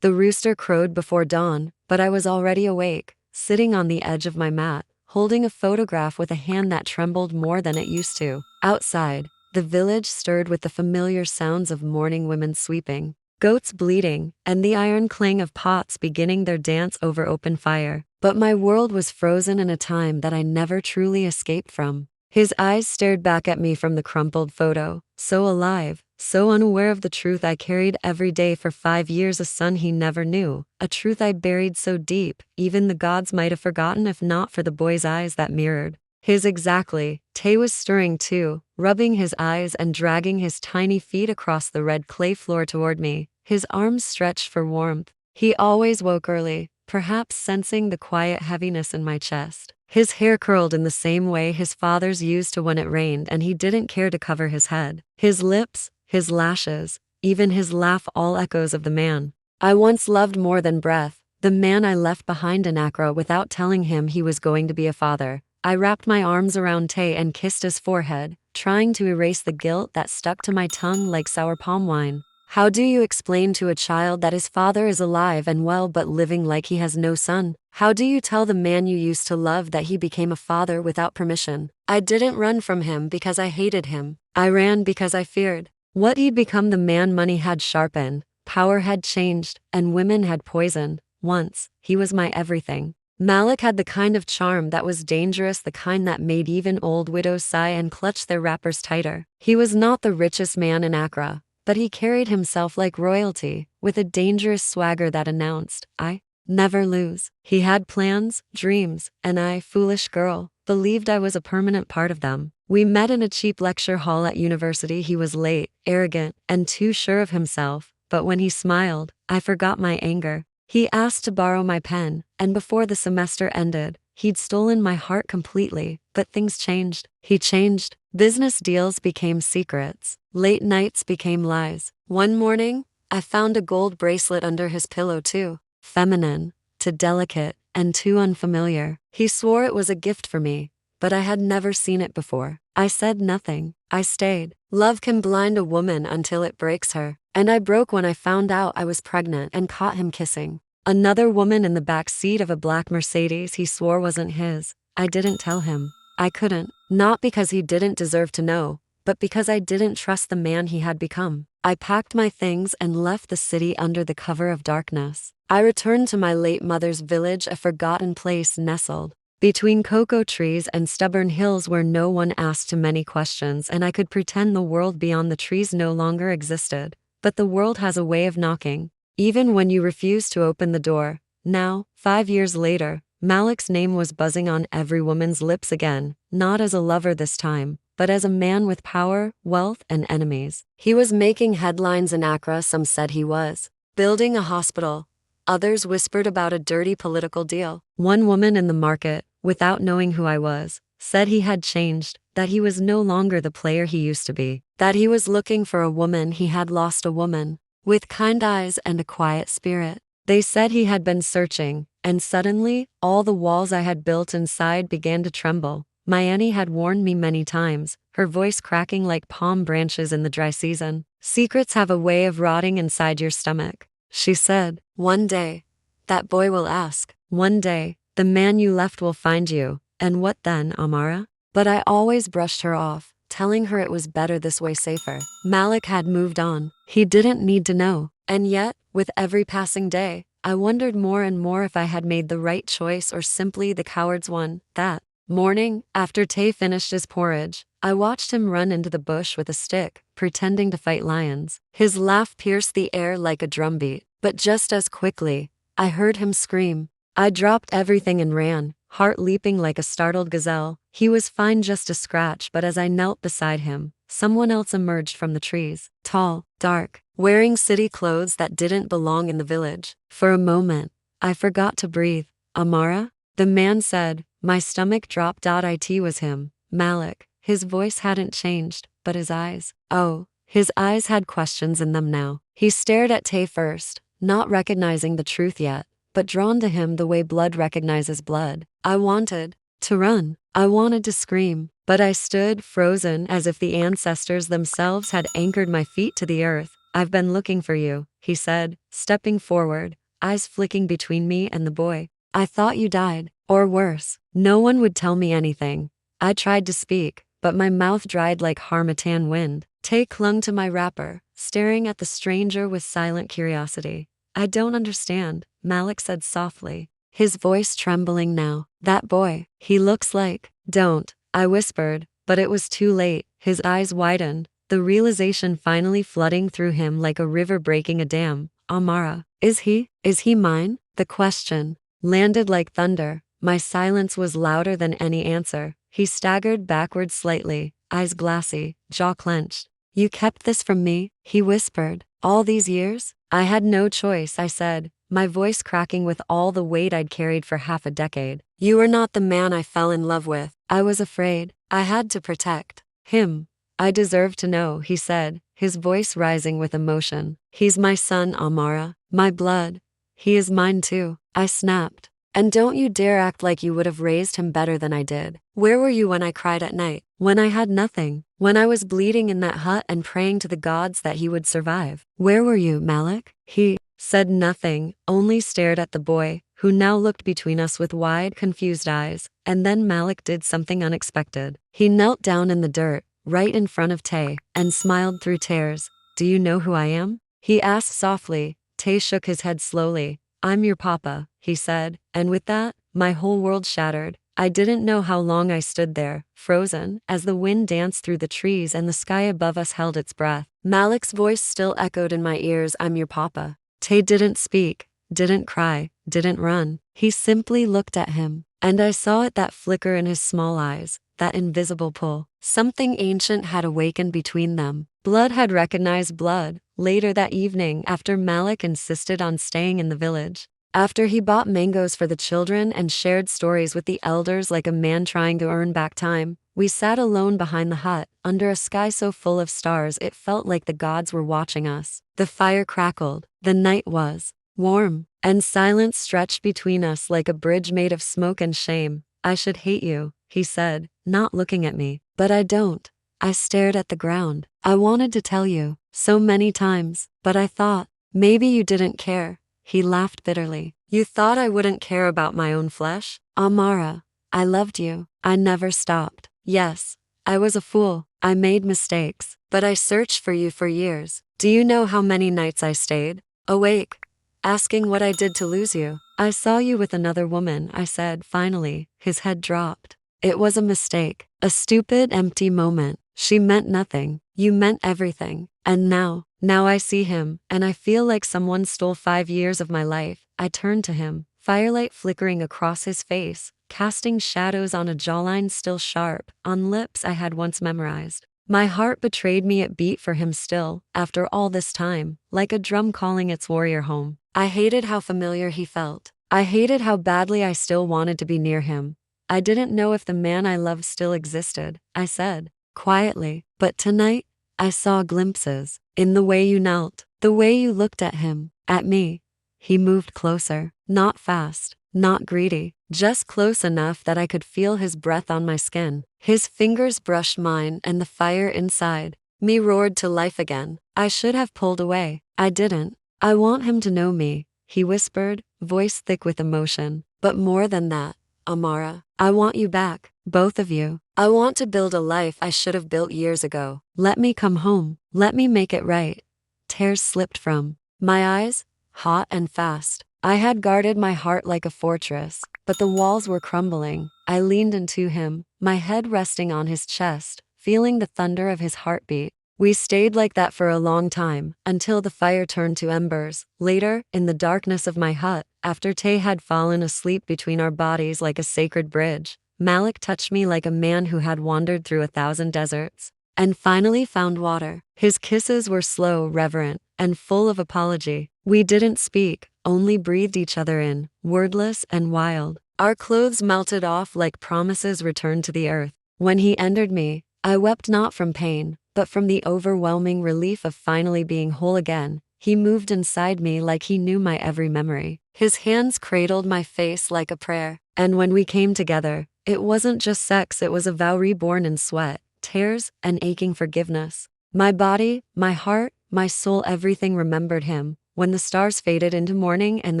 The rooster crowed before dawn, but I was already awake, sitting on the edge of my mat, holding a photograph with a hand that trembled more than it used to. Outside, the village stirred with the familiar sounds of morning women sweeping, goats bleating, and the iron clang of pots beginning their dance over open fire. But my world was frozen in a time that I never truly escaped from. His eyes stared back at me from the crumpled photo, so alive, so unaware of the truth I carried every day for 5 years, a son he never knew, a truth I buried so deep, even the gods might have forgotten if not for the boy's eyes that mirrored his exactly. Tay was stirring too, rubbing his eyes and dragging his tiny feet across the red clay floor toward me, his arms stretched for warmth. He always woke early, perhaps sensing the quiet heaviness in my chest. His hair curled in the same way his father's used to when it rained, and he didn't care to cover his head. His lips, his lashes, even his laugh, all echoes of the man I once loved more than breath, the man I left behind in Accra without telling him he was going to be a father. I wrapped my arms around Tay and kissed his forehead, trying to erase the guilt that stuck to my tongue like sour palm wine. How do you explain to a child that his father is alive and well but living like he has no son? How do you tell the man you used to love that he became a father without permission? I didn't run from him because I hated him. I ran because I feared what he'd become. The man money had sharpened, power had changed, and women had poisoned. Once, he was my everything. Malik had the kind of charm that was dangerous, the kind that made even old widows sigh and clutch their wrappers tighter. He was not the richest man in Accra, but he carried himself like royalty, with a dangerous swagger that announced, I never lose. He had plans, dreams, and I, foolish girl, believed I was a permanent part of them. We met in a cheap lecture hall at university. He was late, arrogant, and too sure of himself, but when he smiled, I forgot my anger. He asked to borrow my pen, and before the semester ended, he'd stolen my heart completely. But things changed. He changed. Business deals became secrets. Late nights became lies. One morning, I found a gold bracelet under his pillow, too feminine, too delicate, and too unfamiliar. He swore it was a gift for me, but I had never seen it before. I said nothing. I stayed. Love can blind a woman until it breaks her. And I broke when I found out I was pregnant and caught him kissing another woman in the back seat of a black Mercedes he swore wasn't his. I didn't tell him. I couldn't, not because he didn't deserve to know, but because I didn't trust the man he had become. I packed my things and left the city under the cover of darkness. I returned to my late mother's village, a forgotten place nestled between cocoa trees and stubborn hills where no one asked too many questions, and I could pretend the world beyond the trees no longer existed. But the world has a way of knocking, even when you refuse to open the door. Now, 5 years later, Malik's name was buzzing on every woman's lips again, not as a lover this time, but as a man with power, wealth, and enemies. He was making headlines in Accra. Some said he was building a hospital. Others whispered about a dirty political deal. One woman in the market, without knowing who I was, said he had changed, that he was no longer the player he used to be, that he was looking for a woman. He had lost a woman with kind eyes and a quiet spirit. They said he had been searching, and suddenly, all the walls I had built inside began to tremble. My Annie had warned me many times, her voice cracking like palm branches in the dry season. Secrets have a way of rotting inside your stomach, she said. One day, that boy will ask. One day, the man you left will find you. And what then, Amara? But I always brushed her off, telling her it was better this way, safer. Malik had moved on. He didn't need to know. And yet, with every passing day, I wondered more and more if I had made the right choice or simply the coward's one. That morning, after Tay finished his porridge, I watched him run into the bush with a stick, pretending to fight lions. His laugh pierced the air like a drumbeat, but just as quickly, I heard him scream. I dropped everything and ran, heart leaping like a startled gazelle. He was fine, just a scratch, but as I knelt beside him, someone else emerged from the trees. Tall, dark, wearing city clothes that didn't belong in the village. For a moment, I forgot to breathe. Amara? The man said. My stomach dropped. It was him, Malik. His voice hadn't changed, but his eyes. Oh, his eyes had questions in them now. He stared at Tay first, not recognizing the truth yet, but drawn to him the way blood recognizes blood. I wanted to run. I wanted to scream, but I stood frozen as if the ancestors themselves had anchored my feet to the earth. I've been looking for you, he said, stepping forward, eyes flicking between me and the boy. I thought you died, or worse. No one would tell me anything. I tried to speak, but my mouth dried like harmattan wind. Tay clung to my wrapper, staring at the stranger with silent curiosity. I don't understand, Malik said softly, his voice trembling now. That boy, he looks like. Don't, I whispered, but it was too late. His eyes widened, the realization finally flooding through him like a river breaking a dam. Amara, is he mine? The question landed like thunder. My silence was louder than any answer. He staggered backward slightly, eyes glassy, jaw clenched. You kept this from me, he whispered. All these years? I had no choice, I said, my voice cracking with all the weight I'd carried for half a decade. You were not the man I fell in love with. I was afraid. I had to protect him. I deserve to know, he said, his voice rising with emotion. He's my son, Amara, my blood. He is mine too, I snapped. And don't you dare act like you would have raised him better than I did. Where were you when I cried at night? When I had nothing? When I was bleeding in that hut and praying to the gods that he would survive? Where were you, Malik? He said nothing, only stared at the boy, who now looked between us with wide, confused eyes. And then Malik did something unexpected. He knelt down in the dirt, right in front of Tay, and smiled through tears. Do you know who I am? He asked softly. Tay shook his head slowly. I'm your papa, he said, and with that, my whole world shattered. I didn't know how long I stood there, frozen, as the wind danced through the trees and the sky above us held its breath. Malik's voice still echoed in my ears, I'm your papa. Tay didn't speak, didn't cry, didn't run. He simply looked at him, and I saw it, that flicker in his small eyes, that invisible pull. Something ancient had awakened between them. Blood had recognized blood. Later that evening, after Malik insisted on staying in the village, after he bought mangoes for the children and shared stories with the elders like a man trying to earn back time, we sat alone behind the hut, under a sky so full of stars it felt like the gods were watching us. The fire crackled, the night was warm, and silence stretched between us like a bridge made of smoke and shame. I should hate you, he said, not looking at me. But I don't. I stared at the ground. I wanted to tell you, so many times, but I thought, maybe you didn't care. He laughed bitterly. You thought I wouldn't care about my own flesh? Amara, I loved you. I never stopped. Yes, I was a fool. I made mistakes, but I searched for you for years. Do you know how many nights I stayed awake, asking what I did to lose you? I saw you with another woman, I said finally. His head dropped. It was a mistake, a stupid, empty moment. She meant nothing. You meant everything. And now I see him, and I feel like someone stole 5 years of my life. I turned to him, firelight flickering across his face, casting shadows on a jawline still sharp, on lips I had once memorized. My heart betrayed me, it beat for him still, after all this time, like a drum calling its warrior home. I hated how familiar he felt. I hated how badly I still wanted to be near him. I didn't know if the man I loved still existed, I said, quietly, but tonight, I saw glimpses. In the way you knelt, the way you looked at him, at me. He moved closer, not fast, not greedy, just close enough that I could feel his breath on my skin. His fingers brushed mine, and the fire inside me roared to life again. I should have pulled away. I didn't. I want him to know me, he whispered, voice thick with emotion. But more than that, Amara, I want you back, both of you. I want to build a life I should have built years ago. Let me come home. Let me make it right. Tears slipped from my eyes, hot and fast. I had guarded my heart like a fortress, but the walls were crumbling. I leaned into him, my head resting on his chest, feeling the thunder of his heartbeat. We stayed like that for a long time, until the fire turned to embers. Later, in the darkness of my hut, after Tay had fallen asleep between our bodies like a sacred bridge, Malik touched me like a man who had wandered through 1,000 deserts and finally found water. His kisses were slow, reverent, and full of apology. We didn't speak, only breathed each other in, wordless and wild. Our clothes melted off like promises returned to the earth. When he entered me, I wept not from pain, but from the overwhelming relief of finally being whole again. He moved inside me like he knew my every memory. His hands cradled my face like a prayer. And when we came together, it wasn't just sex, it was a vow reborn in sweat, tears, and aching forgiveness. My body, my heart, My soul everything remembered him. When the stars faded into morning and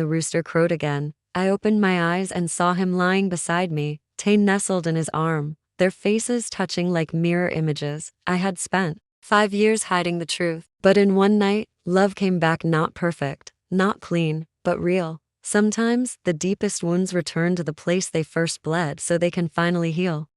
the rooster crowed again, I opened my eyes and saw him lying beside me, Tane nestled in his arm, their faces touching like mirror images. I had spent 5 years hiding the truth, but in one night, love came back, not perfect, not clean, but real. Sometimes, the deepest wounds return to the place they first bled so they can finally heal.